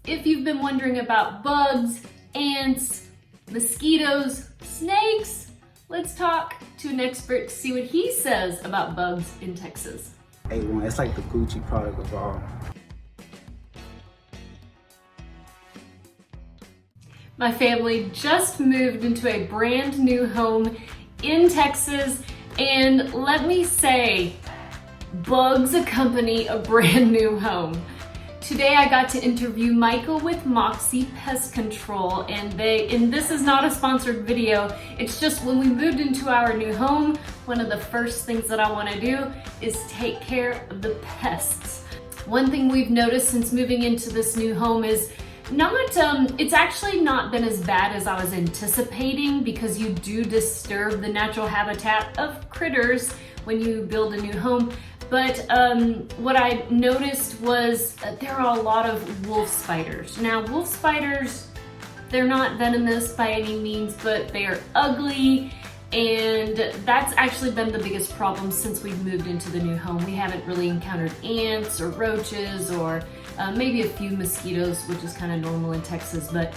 If you've been wondering about bugs, ants, mosquitoes, snakes, let's talk to an expert to see what he says about bugs in Texas. A1, it's like the Gucci product of all. My family just moved into a brand new home in Texas, and let me say, bugs accompany a brand new home. Today I got to interview Michael with Moxie Pest Control, and this is not a sponsored video. It's just when we moved into our new home, one of the first things that I want to do is take care of the pests. One thing we've noticed since moving into this new home is it's actually not been as bad as I was anticipating, because you do disturb the natural habitat of critters when you build a new home. But what I noticed was there are a lot of wolf spiders. Now, wolf spiders, they're not venomous by any means, but they are ugly, and that's actually been the biggest problem since we've moved into the new home. We haven't really encountered ants or roaches or maybe a few mosquitoes, which is kind of normal in Texas. But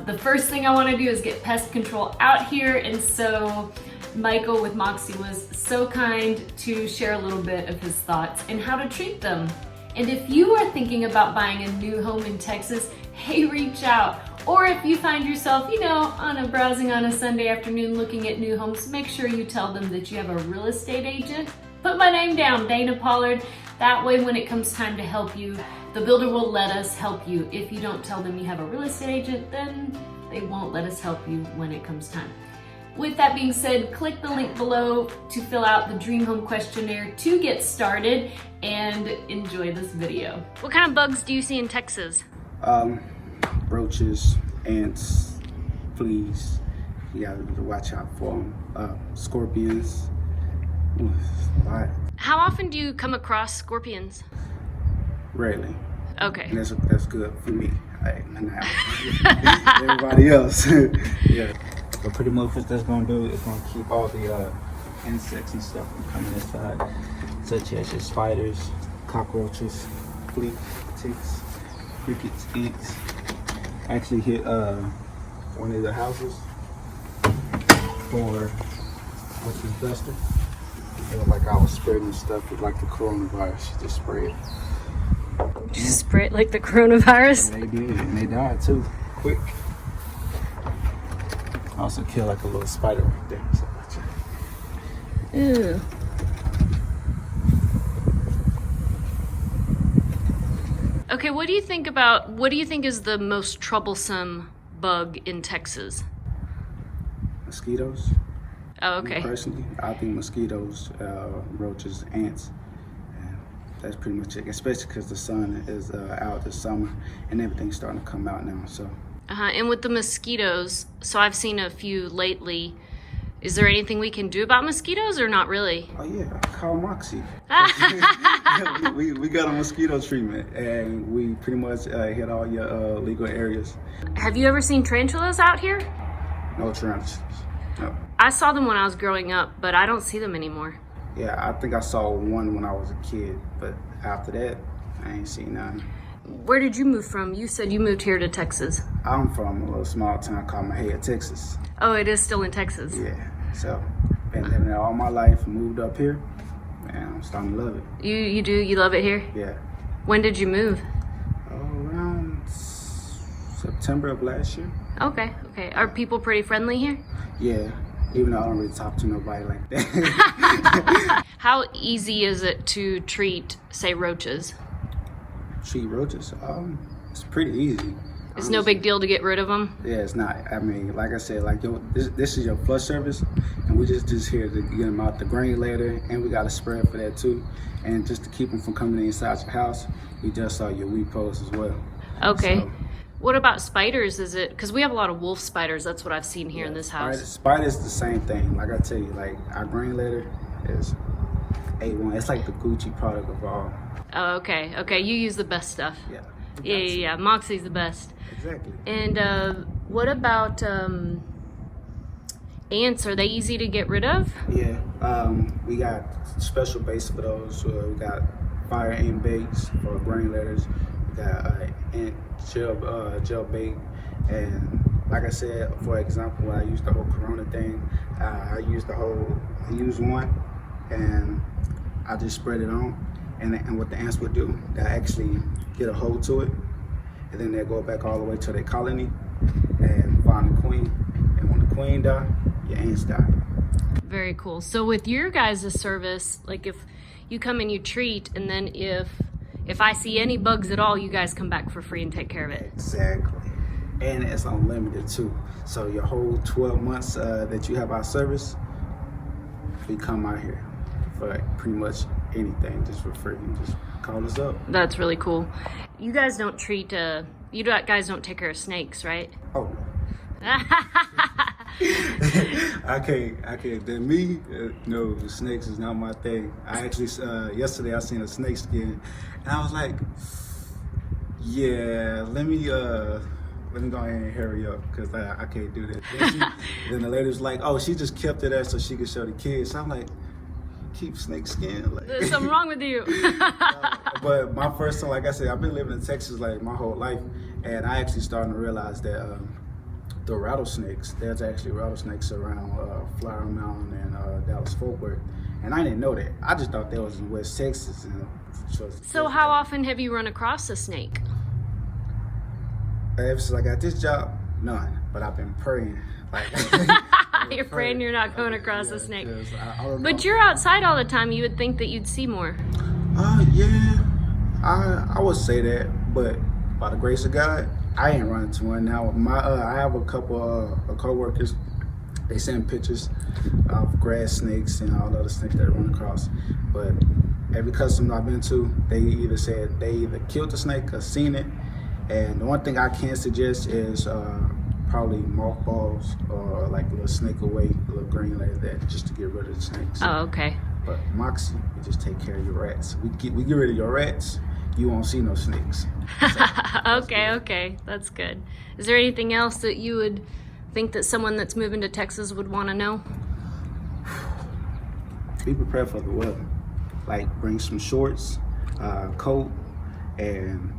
the first thing I want to do is get pest control out here, and so Michael with Moxie was so kind to share a little bit of his thoughts and how to treat them. And if you are thinking about buying a new home in Texas, hey, reach out. Or if you find yourself, browsing on a Sunday afternoon looking at new homes, make sure you tell them that you have a real estate agent. Put my name down, Dana Pollard. That way, when it comes time to help you, the builder will let us help you. If you don't tell them you have a real estate agent, then they won't let us help you when it comes time. With that being said, click the link below to fill out the Dream Home Questionnaire to get started, and enjoy this video. What kind of bugs do you see in Texas? Roaches, ants, fleas. You gotta watch out for them. Scorpions. A lot. How often do you come across scorpions? Rarely. Okay. And that's good for me. Everybody else. Yeah. But pretty much what that's gonna do is gonna keep all the insects and stuff from coming inside, such as your spiders, cockroaches, fleas, ticks, crickets, ants. I actually hit one of the houses for with this duster. It was like I was spreading stuff with like the coronavirus. Just spray it. Just spray it like the coronavirus? And they did, and they died too, quick. I also killed like a little spider right there. So Ew. Okay, what do you think is the most troublesome bug in Texas? Mosquitoes. Oh, okay. Me personally, I think mosquitoes, roaches, ants. And that's pretty much it. Especially because the sun is out this summer and everything's starting to come out now. So. And with the mosquitoes, so I've seen a few lately. Is there anything we can do about mosquitoes or not really? Oh yeah, call Moxie. we got a mosquito treatment, and we pretty much hit all your legal areas. Have you ever seen tarantulas out here? No tarantulas. No. I saw them when I was growing up, but I don't see them anymore. Yeah, I think I saw one when I was a kid, but after that, I ain't seen none. Where did you move from? You said you moved here to Texas. I'm from a little small town called Mahia, Texas. Oh, it is still in Texas? Yeah, so been living there all my life, moved up here, and I'm starting to love it. You do? You love it here? Yeah. When did you move? Around September of last year. Okay. Are people pretty friendly here? Yeah, even though I don't really talk to nobody like that. How easy is it to treat, say, roaches? Treat roaches? It's pretty easy. It's no big deal to get rid of them? Yeah, it's not. I mean, like I said, like this is your flush service, and we just here to get them out the grain later, and we got a spread for that too. And just to keep them from coming inside your house, we just saw your weed post as well. Okay. So, what about spiders? Is it, because we have a lot of wolf spiders, that's what I've seen here in this house. Spiders the same thing. Like I tell you, like our grain later is A1. It's like the Gucci product of all. Oh, okay. You use the best stuff. Yeah. Yeah. Moxie's the best. Exactly. And what about ants? Are they easy to get rid of? Yeah. We got special baits for those. We got fire ant baits for grain letters. We and gel bait. And like I said, for example, when I used the whole Corona thing, I used one, and I just spread it on. And what the ants would do, they actually get a hold to it, and then they go back all the way to their colony and find the queen. And when the queen die, your ants die. Very cool. So with your guys' service, like if you come and you treat, and then if I see any bugs at all, you guys come back for free and take care of it. Exactly. And it's unlimited too. So your whole 12 months that you have our service, we come out here for pretty much anything, just for free. Just call us up. That's really cool. You guys don't treat, guys don't take care of snakes, right? Oh no. I can't. Then me, no, snakes is not my thing. I actually, yesterday I seen a snake skin, and I was like, yeah, let me go ahead and hurry up, because I can't do that. Then the lady was like, oh, she just kept it there so she could show the kids. So I'm like, keep snake skin? Like, there's something wrong with you. But my first time, like I said, I've been living in Texas like my whole life, and I actually started to realize that the rattlesnakes, there's actually rattlesnakes around Flower Mountain and Dallas Fort Worth, and I didn't know that. I just thought that was in West Texas. So how often have you run across a snake? Ever since I got this job, none. But I've been praying. Like, you're praying you're not going across a snake. I don't know. But you're outside all the time. You would think that you'd see more. Yeah, I would say that, but by the grace of God, I ain't running to one now. I have a couple of co-workers. They send pictures of grass snakes and all the other snakes that run across. But every customer I've been to, they either said they either killed the snake or seen it. And the one thing I can suggest is probably mothballs or like a little snake away, a little green like that, just to get rid of the snakes. Oh, okay. But Moxie, we just take care of your rats. We get rid of your rats, you won't see no snakes. So, okay, that's good. Is there anything else that you would think that someone that's moving to Texas would want to know? Be prepared for the weather. Like, bring some shorts, coat, and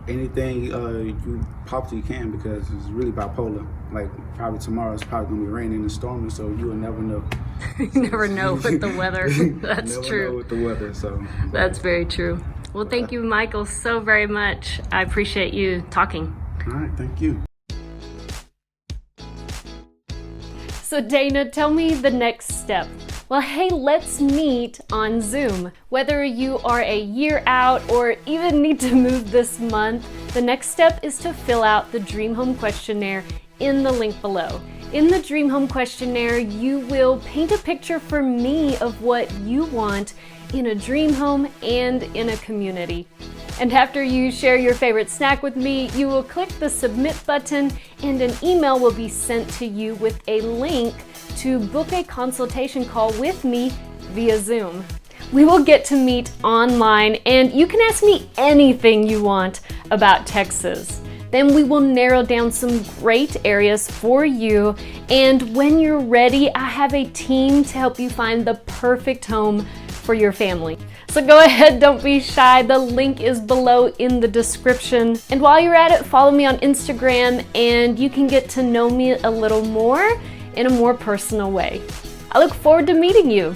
anything you possibly can, because it's really bipolar. Like, probably tomorrow it's probably gonna be raining and storming, so you will never know. You never know with the weather. That's never true. Know with the weather, so. That's very true. Well, thank you, Michael, so very much. I appreciate you talking. All right, thank you. So Dana, tell me the next step. Well, hey, let's meet on Zoom. Whether you are a year out or even need to move this month, the next step is to fill out the Dream Home Questionnaire in the link below. In the Dream Home Questionnaire, you will paint a picture for me of what you want in a dream home and in a community. And after you share your favorite snack with me, you will click the submit button and an email will be sent to you with a link to book a consultation call with me via Zoom. We will get to meet online and you can ask me anything you want about Texas. Then we will narrow down some great areas for you, and when you're ready, I have a team to help you find the perfect home for your family. So go ahead, don't be shy. The link is below in the description. And while you're at it, follow me on Instagram and you can get to know me a little more in a more personal way. I look forward to meeting you.